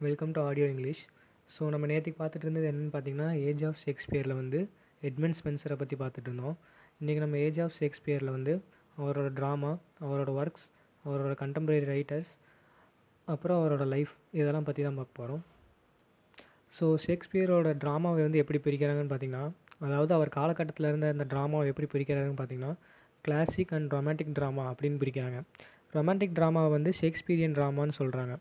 Welcome to audio English. So நம்ம நேற்றுக்கு பார்த்துட்டு இருந்தது என்னென்னு பார்த்தீங்கன்னா, ஏஜ் ஆஃப் ஷேக்ஸ்பியரில் வந்து எட்மண்ட் ஸ்பென்சரை பற்றி பார்த்துட்டு இருந்தோம். இன்றைக்கி நம்ம ஏஜ் ஆஃப் ஷேக்ஸ்பியரில் வந்து அவரோட ட்ராமா, அவரோட ஒர்க்ஸ், அவரோட கண்டெம்பரரி ரைட்டர்ஸ், அப்புறம் அவரோட லைஃப் இதெல்லாம் பற்றி தான் பார்க்க போகிறோம். ஸோ ஷேக்ஸ்பியரோட ட்ராமாவை வந்து எப்படி பிரிக்கிறாங்கன்னு பார்த்தீங்கன்னா, அதாவது அவர் காலகட்டத்தில் இருந்த அந்த ட்ராமாவை எப்படி பிரிக்கிறாங்கன்னு பார்த்தீங்கன்னா, கிளாசிக் அண்ட் ரொமான்டிக் ட்ராமா அப்படின்னு பிரிக்கிறாங்க. ரொமான்டிக் ட்ராமாவை வந்து ஷேக்ஸ்பியரியன் ட்ராமான்னு சொல்கிறாங்க.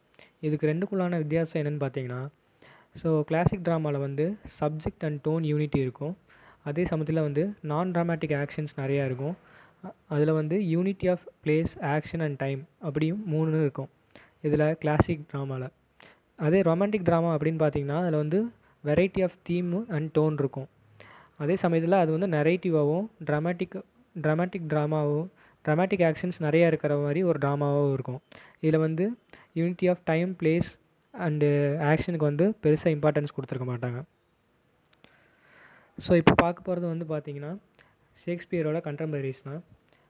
இதுக்கு ரெண்டுக்குள்ளான வித்தியாசம் என்னென்னு பார்த்தீங்கன்னா, ஸோ கிளாசிக் ட்ராமாவில் வந்து சப்ஜெக்ட் அண்ட் டோன் யூனிட்டி இருக்கும். அதே சமயத்தில் வந்து நான் ட்ராமாட்டிக் ஆக்ஷன்ஸ் நிறையா இருக்கும். அதில் வந்து unity of place, action and time அப்படியும் 3 இருக்கும் இதில் கிளாசிக் ட்ராமாவில். அதே ரொமான்டிக் ட்ராமா அப்படின்னு பார்த்தீங்கன்னா, அதில் வந்து variety of theme and tone இருக்கும். அதே சமயத்தில் அது வந்து நரேட்டிவாகவும் ட்ராமாட்டிக் ட்ராமாவும் ட்ராமாட்டிக் ஆக்ஷன்ஸ் நிறையா இருக்கிற மாதிரி ஒரு ட்ராமாவும் இருக்கும். இதில் வந்து unity of time, place and ஆக்ஷனுக்கு வந்து பெருசாக இம்பார்ட்டன்ஸ் கொடுத்துருக்க மாட்டாங்க. ஸோ இப்போ பார்க்க போகிறது வந்து பார்த்திங்கன்னா ஷேக்ஸ்பியரோட கண்டெம்பரரிஸ் தான்.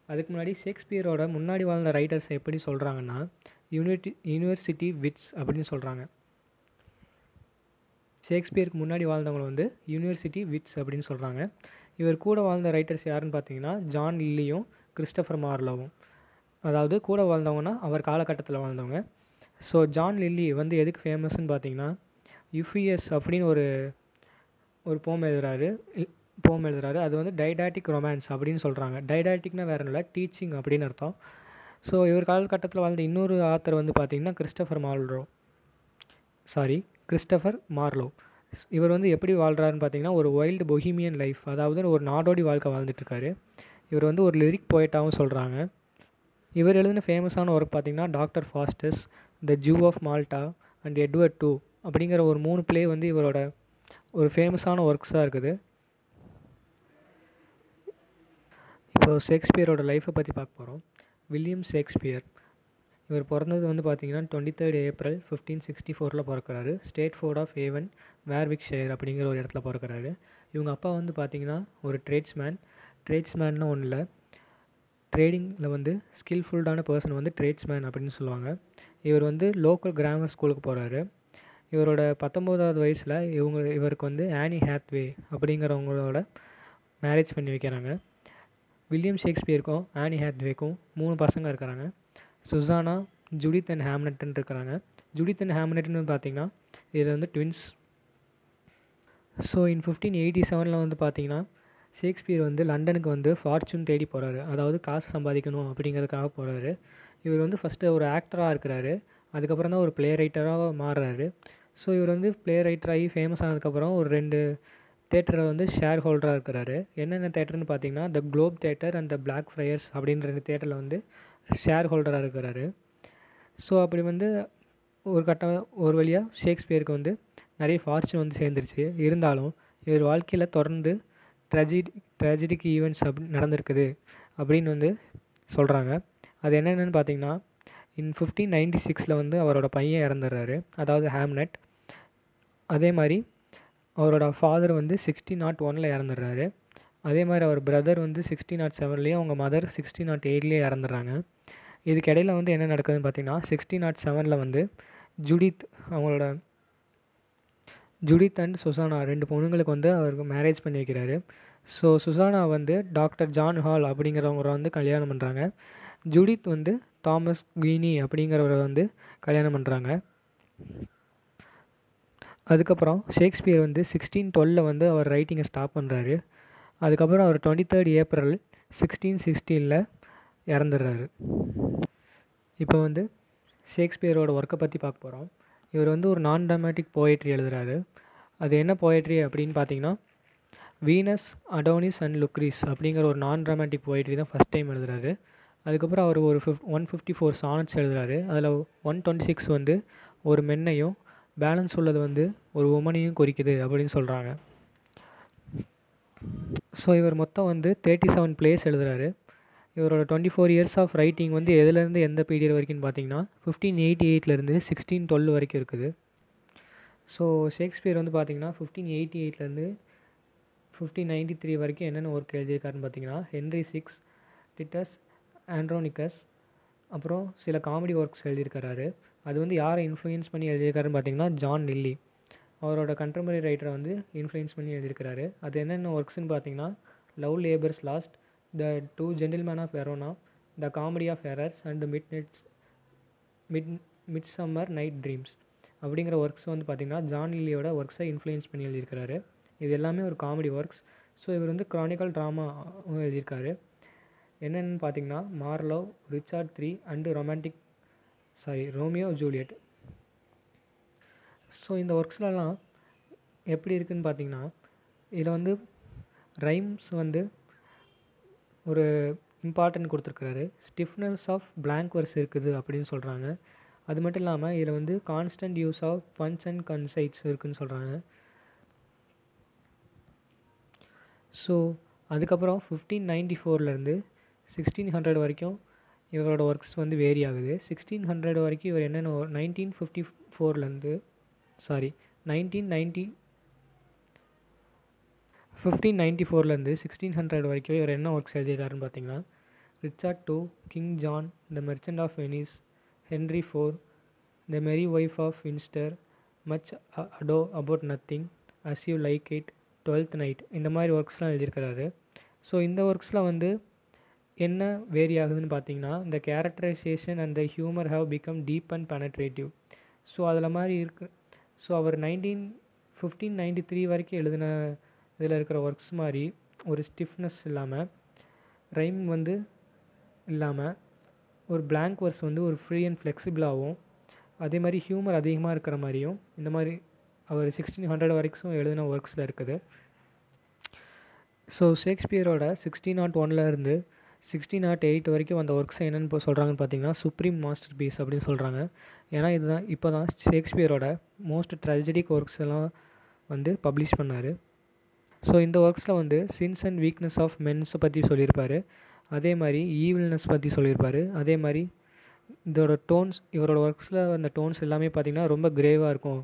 அதுக்கு முன்னாடி ஷேக்ஸ்பியரோட முன்னாடி வாழ்ந்த ரைட்டர்ஸ் எப்படி சொல்கிறாங்கன்னா, யூனிவர்சிட்டி விட்ஸ் அப்படின்னு சொல்கிறாங்க. ஷேக்ஸ்பியருக்கு முன்னாடி வாழ்ந்தவங்களை வந்து யூனிவர்சிட்டி விட்ஸ் அப்படின்னு சொல்கிறாங்க. இவர் கூட வாழ்ந்த ரைட்டர்ஸ் யாருன்னு பார்த்தீங்கன்னா, ஜான் லில்லியும் கிறிஸ்டோஃபர் மார்லோவும். அதாவது கூட வாழ்ந்தவங்கன்னா அவர் காலகட்டத்தில் வாழ்ந்தவங்க. ஸோ ஜான் லில்லி வந்து எதுக்கு ஃபேமஸ்ன்னு பார்த்தீங்கன்னா, யுஃபியஸ் அப்படின்னு ஒரு போம் எழுதுறாரு. அது வந்து டைடாட்டிக் ரொமான்ஸ் அப்படின்னு சொல்கிறாங்க. டைடாட்டிக்னா வேறு இல்லை, டீச்சிங் அப்படின்னு அர்த்தம். ஸோ இவர் காலகட்டத்தில் வாழ்ந்த இன்னொரு ஆத்தர் வந்து பார்த்திங்கன்னா கிறிஸ்டோஃபர் மார்லோ. இவர் வந்து எப்படி வாழ்கிறாருன்னு பார்த்தீங்கன்னா, ஒரு வைல்டு பொஹீமியன் லைஃப், அதாவது ஒரு நாடோடி வாழ்க்கை வாழ்ந்துட்டுருக்காரு. இவர் வந்து ஒரு லிரிக் போய்ட்டாகவும் சொல்கிறாங்க. இவர் எழுதின ஃபேமஸான ஒர்க் பார்த்திங்கன்னா Doctor Faustus, the Jew of Malta and Edward two அப்படிங்கிற ஒரு 3 பிளே வந்து இவரோட ஒரு ஃபேமஸான ஒர்க்ஸாக இருக்குது. இப்போது ஷேக்ஸ்பியரோட லைஃப்பை பற்றி பார்க்க போகிறோம். வில்லியம் ஷேக்ஸ்பியர் இவர் பிறந்தது வந்து பார்த்திங்கன்னா 23 ஏப்ரல் 1564 பிறக்கிறாரு. ஸ்டேட்ஃபோர்ட் ஆஃப் ஏவன், வேர்விக்ஷயர் அப்படிங்கிற ஒரு இடத்துல பிறக்கிறாரு. இவங்க அப்பா வந்து பார்த்திங்கன்னா ஒரு ட்ரேட்ஸ்மேன்னா ஒன்றும் இல்லை, ட்ரேடிங்கில் வந்து ஸ்கில்ஃபுல்டான பர்சன் வந்து ட்ரேட்ஸ்மேன் அப்படின்னு சொல்லுவாங்க. இவர் வந்து லோக்கல் கிராமர் ஸ்கூலுக்கு போகிறாரு. இவரோட 19வது வயசில் இவருக்கு வந்து ஆனி ஹேத்வே அப்படிங்கிறவங்களோட மேரேஜ் பண்ணி வைக்கிறாங்க. வில்லியம் ஷேக்ஸ்பியருக்கும் ஆனி ஹேத்வேக்கும் 3 பசங்க இருக்கிறாங்க. சுசானா, ஜுடித் அண்ட் ஹேம்லெட்டன் இருக்கிறாங்க. ஜுடித் அண்ட் ஹேம்லெட்னு பார்த்திங்கன்னா இதில் வந்து ட்வின்ஸ். ஸோ இன் 1587 வந்து பார்த்திங்கன்னா ஷேக்ஸ்பியர் வந்து லண்டனுக்கு வந்து ஃபார்ச்சூன் தேடி போகிறாரு. அதாவது காசு சம்பாதிக்கணும் அப்படிங்கிறதுக்காக போகிறாரு. இவர் வந்து ஃபஸ்ட்டு ஒரு ஆக்டராக இருக்கிறாரு. அதுக்கப்புறம் தான் ஒரு ப்ளே ரைட்டராக மாறுறாரு. ஸோ இவர் வந்து ப்ளே ரைட்டராகி ஃபேமஸ் ஆனதுக்கப்புறம் ஒரு 2 தேட்டரில் வந்து ஷேர் ஹோல்டராக இருக்கிறாரு. என்னென்ன தேட்டர்னு பார்த்தீங்கன்னா, the Globe theatre and the Blackfriars அப்படின்ற 2 தேட்டரில் வந்து ஷேர் ஹோல்டராக இருக்கிறாரு. ஸோ அப்படி வந்து ஒரு வழியாக ஷேக்ஸ்பியருக்கு வந்து நிறைய ஃபார்ச்சூன் வந்து சேர்ந்துருச்சு. இருந்தாலும் இவர் வாழ்க்கையில் தொடர்ந்து ட்ராஜடிக் ஈவெண்ட்ஸ் நடந்திருக்குது அப்படின்னு வந்து சொல்கிறாங்க. அது என்னென்னு பார்த்தீங்கன்னா, இன் 1596 வந்து அவரோட பையன் இறந்துடுறாரு, அதாவது ஹேம்லெட். அதே மாதிரி அவரோட ஃபாதர் வந்து 1601 இறந்துடுறாரு. அதே மாதிரி அவர் பிரதர் வந்து 1607 அவங்க மதர் 1608 இறந்துடுறாங்க. இதுக்கு இடையில் வந்து என்ன நடக்குதுன்னு பார்த்தீங்கன்னா, 1607 வந்து ஜுடித் அண்ட் சுசானா 2 பொண்ணுங்களுக்கு வந்து அவருக்கு மேரேஜ் பண்ணி வைக்கிறாரு. ஸோ சுசானா வந்து டாக்டர் ஜான் ஹால் அப்படிங்கிறவங்கள வந்து கல்யாணம் பண்ணுறாங்க. ஜுடித் வந்து தாமஸ் குயினி அப்படிங்கிறவரை வந்து கல்யாணம் பண்ணுறாங்க. அதுக்கப்புறம் ஷேக்ஸ்பியர் வந்து 1612 வந்து அவர் ரைட்டிங்கை ஸ்டாப் பண்ணுறாரு. அதுக்கப்புறம் அவர் 23 ஏப்ரல் 1616 இறந்துடுறாரு. இப்போ வந்து ஷேக்ஸ்பியரோட ஒர்க்கை பற்றி பார்க்க போகிறோம். இவர் வந்து ஒரு நான் ட்ராமாட்டிக் போயட்ரி எழுதுகிறாரு. அது என்ன போயட்ரி அப்படின்னு பார்த்தீங்கன்னா, வீனஸ், அடோனிஸ் அண்ட் லுக்ரீஸ் அப்படிங்கிற ஒரு நான் ட்ராமாட்டிக் போயட்ரி தான் ஃபஸ்ட் டைம் எழுதுகிறாரு. அதுக்கப்புறம் அவர் ஒரு 154 சானட்ஸ் எழுதுகிறாரு. அதில் 126 வந்து ஒரு மென்னையும், பேலன்ஸ் உள்ளது வந்து ஒரு உமனையும் குறிக்குது அப்படின்னு சொல்கிறாங்க. ஸோ இவர் மொத்தம் வந்து 37 பிளேஸ் எழுதுகிறாரு. இவரோட 24 இயர்ஸ் ஆஃப் ரைட்டிங் வந்து எதுலேருந்து எந்த பீரியட் வரைக்கும்னு பார்த்தீங்கன்னா 1588 1612 வரைக்கும் இருக்குது. ஸோ ஷேக்ஸ்பியர் வந்து பார்த்திங்கன்னா 1588 1593 வரைக்கும் என்னென்ன ஒர்க் எழுதியிருக்காருன்னு பார்த்தீங்கன்னா, ஹென்ரி VI, டிட்டஸ், ஆண்ட்ரோனிக்கஸ், அப்புறம் சில காமெடி ஒர்க்ஸ் எழுதியிருக்கிறாரு. அது வந்து யாரை இன்ஃப்ளூயன்ஸ் பண்ணி எழுதியிருக்காருன்னு பார்த்தீங்கன்னா ஜான் லில்லி. அவரோட கண்டெம்பரரி ரைட்டரை வந்து இன்ஃப்ளூயன்ஸ் பண்ணி எழுதியிருக்கிறாரு. அது என்னென்ன ஒர்க்ஸ்ன்னு பார்த்தீங்கன்னா Love Labour's Lost, the Two Gentlemen of Verona, the Comedy of Errors and Midsummer Night Dreams அப்படிங்கிற ஒர்க்ஸ் வந்து பார்த்திங்கன்னா ஜான் லில்லியோட ஒர்க்ஸை இன்ஃப்ளூயன்ஸ் பண்ணி எழுதியிருக்கிறாரு. இது எல்லாமே ஒரு காமெடி ஒர்க்ஸ். ஸோ இவர் வந்து க்ரானிக்கல் ட்ராமா எழுதியிருக்காரு. என்னென்னு பார்த்தீங்கன்னா Marlowe, Richard III and Romeo Juliet. So இந்த ஒர்க்ஸ்லலாம் எப்படி இருக்குதுன்னு பார்த்தீங்கன்னா இதில் வந்து ரைம்ஸ் வந்து ஒரு இம்பார்ட்டன்ட் கொடுத்துருக்குறாரு. ஸ்டிஃப்னஸ் ஆஃப் பிளாங்க் வர்ஸ் இருக்குது அப்படின்னு சொல்கிறாங்க. அது மட்டும் இல்லாமல் இதில் வந்து constant use of punch and conceits இருக்குதுன்னு சொல்கிறாங்க. ஸோ அதுக்கப்புறம் 1594 1600 வரைக்கும் இவரோட ஒர்க்ஸ் வந்து வேரி ஆகுது. 1600 வரைக்கும் இவர் என்னென்ன 1954 1594 1600 வரைக்கும் இவர் என்ன ஒர்க்ஸ் எழுதியிருக்காருன்னு பார்த்தீங்கன்னா Richard II, king John, the merchant of Venice, Henry IV, the merry wife of Windsor, much ado about nothing, as you like it, 12th night, இந்த மாதிரி ஒர்க்ஸ்லாம் எழுதியிருக்கிறாரு. ஸோ இந்த ஒர்க்ஸில் வந்து என்ன வேரி ஆகுதுன்னு பார்த்தீங்கன்னா இந்த characterization and the humour have become deep and penetrative. So அதில் மாதிரி இருக்குது. ஸோ அவர் 1593 வரைக்கும் எழுதின இதில் இருக்கிற ஒர்க்ஸ் மாதிரி ஒரு ஸ்டிஃப்னஸ் இல்லாமல், ரைம் வந்து இல்லாமல், ஒரு பிளாங்க் வர்ஸ் வந்து ஒரு ஃப்ரீ அண்ட் ஃப்ளெக்சிபிளாகவும், அதே மாதிரி ஹியூமர் அதிகமாக இருக்கிற மாதிரியும் இந்த மாதிரி அவர் 1600 வரைக்கும் எழுதின ஒர்க்ஸில் இருக்குது. ஸோ ஷேக்ஸ்பியரோட 1601 1608 வரைக்கும் அந்த ஒர்க்ஸ் என்னென்னு இப்போ சொல்கிறாங்கன்னு பார்த்தீங்கன்னா சுப்ரீம் மாஸ்டர் பீஸ் அப்படின்னு சொல்கிறாங்க. ஏன்னா இதுதான் இப்போ தான் ஷேக்ஸ்பியரோட மோஸ்ட் ட்ராஜடிக் ஒர்க்ஸ் எல்லாம் வந்து பப்ளிஷ் பண்ணார். ஸோ இந்த ஒர்க்ஸில் வந்து சின்ஸ் அண்ட் வீக்னஸ் ஆஃப் மென்ஸை பற்றி சொல்லியிருப்பார். அதே மாதிரி ஈவில்னஸ் பற்றி சொல்லியிருப்பார். அதே மாதிரி இதோட டோன்ஸ், இவரோட ஒர்க்ஸில் அந்த டோன்ஸ் எல்லாமே பார்த்திங்கன்னா ரொம்ப கிரேவாக இருக்கும்,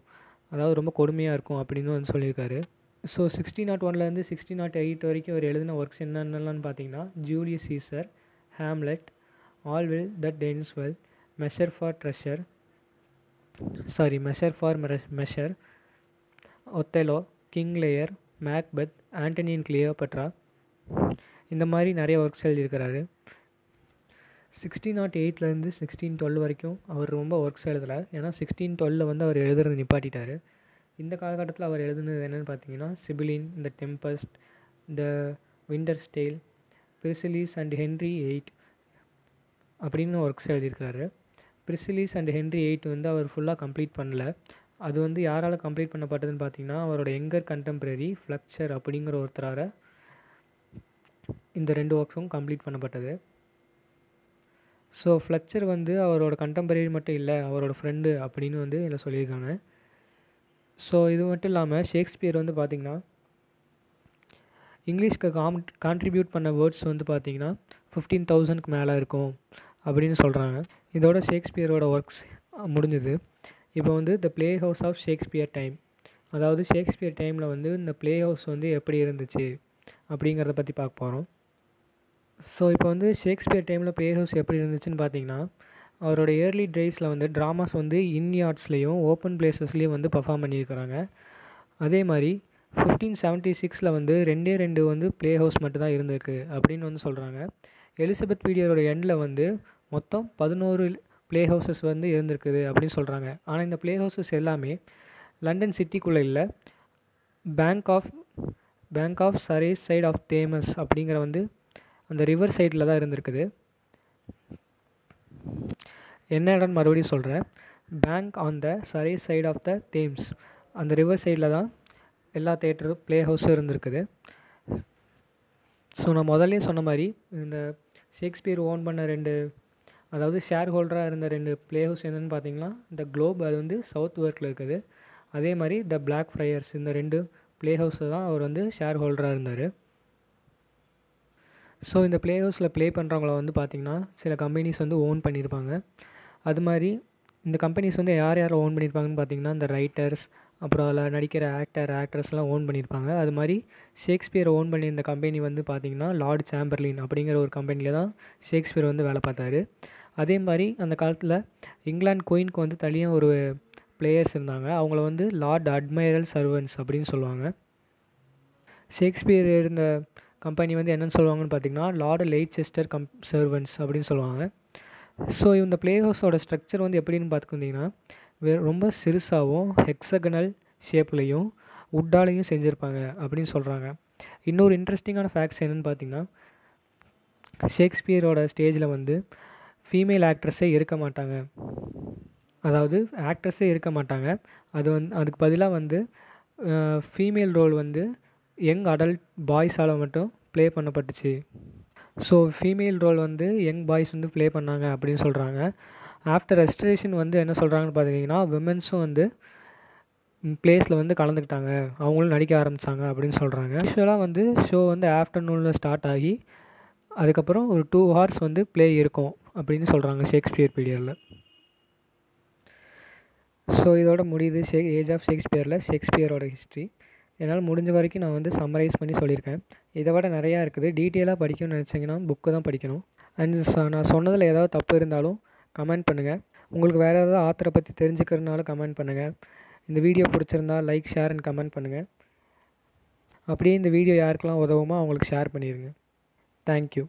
அதாவது ரொம்ப கொடுமையாக இருக்கும் அப்படின்னு வந்து சொல்லியிருக்காரு. ஸோ 1601 1608 வரைக்கும் அவர் எழுதின ஒர்க்ஸ் என்னென்னலான்னு பார்த்தீங்கன்னா Julius Caesar, Hamlet, all will that ends well, measure for measure, Othello, king Lear, Macbeth, Antony and Cleopatra, இந்த மாதிரி நிறைய ஒர்க்ஸ் எழுதியிருக்கிறாரு. 1608 1612 வரைக்கும் அவர் ரொம்ப ஒர்க்ஸ் எழுதலை. ஏன்னா 1612 வந்து அவர் எழுதுறது நிப்பாட்டிட்டார். இந்த காலகட்டத்தில் அவர் எழுதுனது என்னென்னு பார்த்தீங்கன்னா Cymbeline, the Tempest, the winter's tale, Pericles and Henry VIII அப்படின்னு ஒர்க்ஸ் எழுதியிருக்கிறாரு. பிரிசிலிஸ் அண்ட் ஹென்ரி VIII வந்து அவர் ஃபுல்லாக கம்ப்ளீட் பண்ணல. அது வந்து யாரால் கம்ப்ளீட் பண்ணப்பட்டதுன்னு பார்த்தீங்கன்னா அவரோட எங்கர் கண்டெம்பரரி ஃப்ளக்சர் அப்படிங்கிற ஒருத்தரால் இந்த 2 ஒர்க்ஸும் கம்ப்ளீட் பண்ணப்பட்டது. ஸோ ஃப்ளக்சர் வந்து அவரோட கண்டெம்பரரி மட்டும் இல்லை, அவரோட ஃப்ரெண்டு அப்படின்னு வந்து இதில் சொல்லியிருக்காங்க. ஸோ இது மட்டும் இல்லாமல் ஷேக்ஸ்பியர் வந்து பார்த்திங்கன்னா இங்கிலீஷ்க்கு கான்ட்ரிபியூட் பண்ண வேர்ட்ஸ் வந்து பார்த்திங்கன்னா 15,000க்கு மேலே இருக்கும் அப்படின்னு சொல்கிறாங்க. இதோட ஷேக்ஸ்பியரோட ஒர்க்ஸ் முடிஞ்சுது. இப்போ வந்து the playhouse of Shakespeare time, அதாவது ஷேக்ஸ்பியர் டைமில் வந்து இந்த ப்ளே ஹவுஸ் வந்து எப்படி இருந்துச்சு அப்படிங்கிறத பற்றி பார்க்க போகிறோம். ஸோ இப்போ வந்து ஷேக்ஸ்பியர் டைமில் ப்ளே ஹவுஸ் எப்படி இருந்துச்சுன்னு பார்த்தீங்கன்னா அவரோட இயர்லி டேஸில் வந்து ட்ராமாஸ் வந்து இன்யார்ட்ஸ்லேயும் ஓப்பன் பிளேசஸ்லேயும் வந்து பர்ஃபார்ம் பண்ணியிருக்கிறாங்க. அதே மாதிரி 1576 வந்து 2 வந்து ப்ளே ஹவுஸ் மட்டும்தான் இருந்திருக்கு அப்படின்னு வந்து சொல்கிறாங்க. எலிசபெத் பீரியடோட எண்டில் வந்து மொத்தம் 11 ப்ளே ஹவுசஸ் வந்து இருந்திருக்குது அப்படின்னு சொல்கிறாங்க. ஆனால் இந்த ப்ளே ஹவுசஸ் எல்லாமே லண்டன் சிட்டிக்குள்ளே இல்லை, பேங்க் ஆஃப் சரேஸ் சைட் ஆஃப் தேமஸ் அப்படிங்கிற வந்து அந்த ரிவர் சைடில் தான் இருந்திருக்குது. என்ன இடம்னு மறுபடியும் சொல்கிறேன், bank on the Surrey side of the Thames, அந்த ரிவர் சைடில் தான் எல்லா தேட்டரும் ப்ளே ஹவுஸும் இருந்திருக்குது. ஸோ நான் முதல்லே சொன்ன மாதிரி இந்த ஷேக்ஸ்பியர் ஓன் பண்ண 2, அதாவது ஷேர் ஹோல்டராக இருந்த 2 ப்ளே ஹவுஸ் என்னென்னு பார்த்தீங்கன்னா த குளோப், அது வந்து சவுத் ஒர்க்கில் இருக்குது. அதே மாதிரி த பிளாக் ஃப்ரையர்ஸ், இந்த 2 ப்ளே ஹவுஸை தான் அவர் வந்து ஷேர் ஹோல்டராக இருந்தார். ஸோ இந்த ப்ளே ஹவுஸில் ப்ளே பண்ணுறவங்கள வந்து பார்த்திங்கன்னா சில கம்பெனிஸ் வந்து ஓன் பண்ணியிருப்பாங்க. அது மாதிரி இந்த கம்பெனிஸ் வந்து யார் ஓன் பண்ணியிருப்பாங்கன்னு பார்த்தீங்கன்னா இந்த ரைட்டர்ஸ், அப்புறம் அதில் நடிக்கிற ஆக்ட்ரஸ்லாம் ஓன் பண்ணியிருப்பாங்க. அது மாதிரி ஷேக்ஸ்பியர் ஓன் பண்ணியிருந்த கம்பெனி வந்து பார்த்திங்கன்னா லார்ட் சாம்பர்லின் அப்படிங்கிற ஒரு கம்பெனியில் தான் ஷேக்ஸ்பியர் வந்து வேலை பார்த்தாரு. அதே மாதிரி அந்த காலத்தில் இங்கிலாந்து குயினுக்கு வந்து தனியாக ஒரு பிளேயர்ஸ் இருந்தாங்க. அவங்கள வந்து லார்ட் அட்மைரல் சர்வன்ட்ஸ் அப்படின்னு சொல்லுவாங்க. ஷேக்ஸ்பியர் இருந்த கம்பெனி வந்து என்னென்னு சொல்லுவாங்கன்னு பார்த்தீங்கன்னா லார்டு லெய்செஸ்டர் சர்வன்ட்ஸ் அப்படின்னு சொல்லுவாங்க. ஸோ இந்த பிளே ஹவுஸோட ஸ்ட்ரக்சர் வந்து எப்படின்னு பார்த்துக்கிட்டிங்கன்னா ரொம்ப சிறுசாகவும் ஹெக்ஸகனல் ஷேப்லேயும் வுட்டாலையும் செஞ்சுருப்பாங்க அப்படின்னு சொல்கிறாங்க. இன்னொரு இன்ட்ரெஸ்டிங்கான ஃபேக்ட்ஸ் என்னென்னு பார்த்தீங்கன்னா ஷேக்ஸ்பியரோட ஸ்டேஜில் வந்து ஃபீமேல் ஆக்ட்ரஸே இருக்க மாட்டாங்க. அதாவது ஆக்ட்ரஸே இருக்க மாட்டாங்க. அதுக்கு பதிலாக வந்து ஃபீமேல் ரோல் வந்து யங் அடல்ட் பாய்ஸால் மட்டும் ப்ளே பண்ணப்பட்டுச்சு. ஸோ ஃபீமேல் ரோல் வந்து யங் பாய்ஸ் வந்து ப்ளே பண்ணாங்க அப்படின்னு சொல்கிறாங்க. ஆஃப்டர் ரெஸ்டரேஷன் வந்து என்ன சொல்கிறாங்கன்னு பார்த்தீங்கன்னா விமென்ஸும் வந்து ப்ளேஸில் வந்து கலந்துக்கிட்டாங்க, அவங்களும் நடிக்க ஆரம்பித்தாங்க அப்படின்னு சொல்கிறாங்க. யூஸ்வலாக வந்து ஷோ வந்து ஆஃப்டர்நூனில் ஸ்டார்ட் ஆகி அதுக்கப்புறம் ஒரு 2 hours வந்து ப்ளே இருக்கும் அப்படின்னு சொல்கிறாங்க ஷேக்ஸ்பியர் பீரியடில். ஸோ இதோட முடியுது ஏஜ் ஆஃப் ஷேக்ஸ்பியரோட ஹிஸ்ட்ரி. என்னால் முடிஞ்ச வரைக்கும் நான் வந்து சம்மரைஸ் பண்ணி சொல்லியிருக்கேன். இதை விட நிறையா இருக்குது. டீட்டெயிலாக படிக்கணும்னு நினச்சிங்கன்னா புக்கு தான் படிக்கணும். அண்ட் நான் சொன்னதில் ஏதாவது தப்பு இருந்தாலும் கமெண்ட் பண்ணுங்கள். உங்களுக்கு வேறு ஏதாவது ஆத்தரை பற்றி தெரிஞ்சுக்கிறதுனாலும் கமெண்ட் பண்ணுங்கள். இந்த வீடியோ பிடிச்சிருந்தா லைக், ஷேர் அண்ட் கமெண்ட் பண்ணுங்கள். அப்படியே இந்த வீடியோ யாருக்கெல்லாம் உதவுமோ அவங்களுக்கு ஷேர் பண்ணிடுங்க. தேங்க்யூ.